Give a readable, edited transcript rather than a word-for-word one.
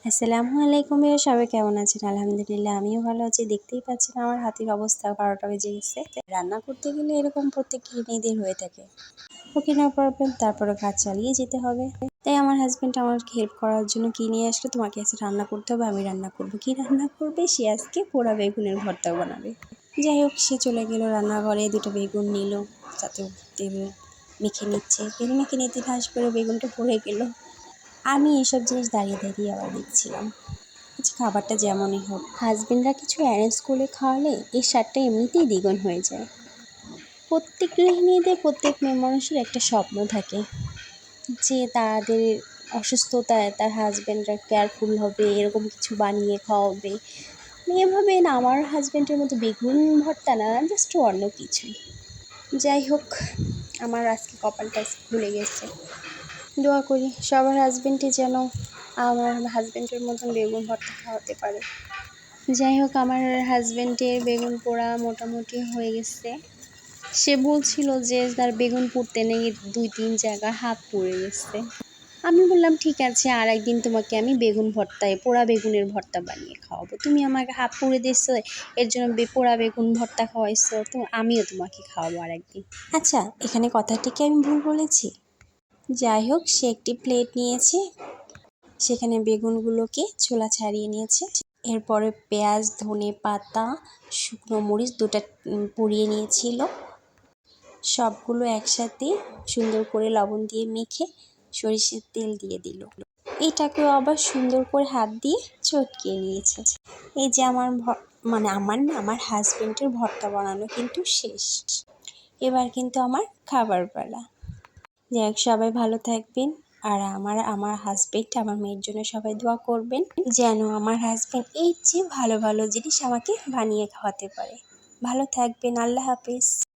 আসসালামু আলাইকুম সবাই কেমন আছেন? আলহামদুলিল্লাহ আমিও ভালো আছি। দেখতেই পাচ্ছেন আমার হাতের অবস্থা 12টা বেজে গেছে। রান্না করতে গেলে এরকম প্রত্যেক গৃহিণীদের হয়ে থাকে। ওকে নো প্রবলেম, তারপরে কাজ চালিয়ে যেতে হবে। তাই আমার হাজব্যান্ড আমাকে হেল্প করার জন্য কি নিয়ে আসলো, তোমাকে আজকে রান্না করতে হবে, আমি রান্না করবো। কি রান্না করবে? সে আজকে পোড়া বেগুনের ভর্তা বানাবে। যাই হোক, সে চলে গেল রান্নাঘরে, 2টা বেগুন নিল, তাতে তেল মেখে নিচ্ছে। তেল মেখে নিতে ঠাস করে বেগুনটা পড়ে গেল। আমি এসব জিনিস দাঁড়িয়ে দাঁড়িয়ে আবার দেখছিলাম। আচ্ছা, খাবারটা যেমনই হোক, হাজবেন্ডরা কিছু অ্যারেঞ্জ করে খাওয়ালে এই স্বাদটা এমনিতেই দ্বিগুণ হয়ে যায়। প্রত্যেক গৃহিণীদের, প্রত্যেক মেয়ে মানুষের একটা স্বপ্ন থাকে যে তাদের অসুস্থতায় তার হাজবেন্ডরা কেয়ারফুল হবে, এরকম কিছু বানিয়ে খাওয়াবে। এভাবে না, আমার হাজবেন্ডের মতো বেগুন ভর্তা না, জাস্ট অন্য কিছুই। যাই হোক, আমার আজকে কপালটা খুলে গেছে। দোয়া করি সবার হাজবেন্ডই যেন আমার হাজবেন্ডের মতন বেগুন ভর্তা খাওয়াতে পারে। যাই হোক, আমার হাজবেন্ডের বেগুন পোড়া মোটামুটি হয়ে গেছে। সে বলছিল যে তার বেগুন পুড়তে নাকি 2-3 জায়গায় হাত পুড়ে গেছে। আমি বললাম ঠিক আছে, আর একদিন তোমাকে আমি বেগুন ভর্তায় পোড়া বেগুনের ভর্তা বানিয়ে খাওয়াবো। তুমি আমাকে হাত পুড়ে দিচ্ছ, এর জন্য পোড়া বেগুন ভর্তা খাওয়াইছো, তো আমিও তোমাকে খাওয়াবো আর একদিন। আচ্ছা, এখানে কথাটিকে আমি ভুল বলেছি? যাই হোক, সে একটি প্লেট নিয়েছে, সেখানে বেগুনগুলোকে ছোলা ছাড়িয়ে নিয়েছে। এরপরে পেঁয়াজ, ধনে পাতা, শুকনো মরিচ 2টা পুড়িয়ে নিয়েছিল। সবগুলো একসাথে সুন্দর করে লবণ দিয়ে মেখে সরিষার তেল দিয়ে দিল। এটাকেও আবার সুন্দর করে হাত দিয়ে চটকিয়ে নিয়েছে। এই যে আমার হাজবেন্ডের ভর্তা বানানো কিন্তু শেষ। এবার কিন্তু আমার খাবার পালা। যাই হোক, সবাই ভালো থাকবেন। আর আমার হাজবেন্ড, আমার মেয়ের জন্য সবাই দোয়া করবেন যেন আমার হাজবেন্ড এই যে ভালো ভালো জিনিস আমাকে বানিয়ে খাওয়াতে পারে। ভালো থাকবেন। আল্লাহ হাফেজ।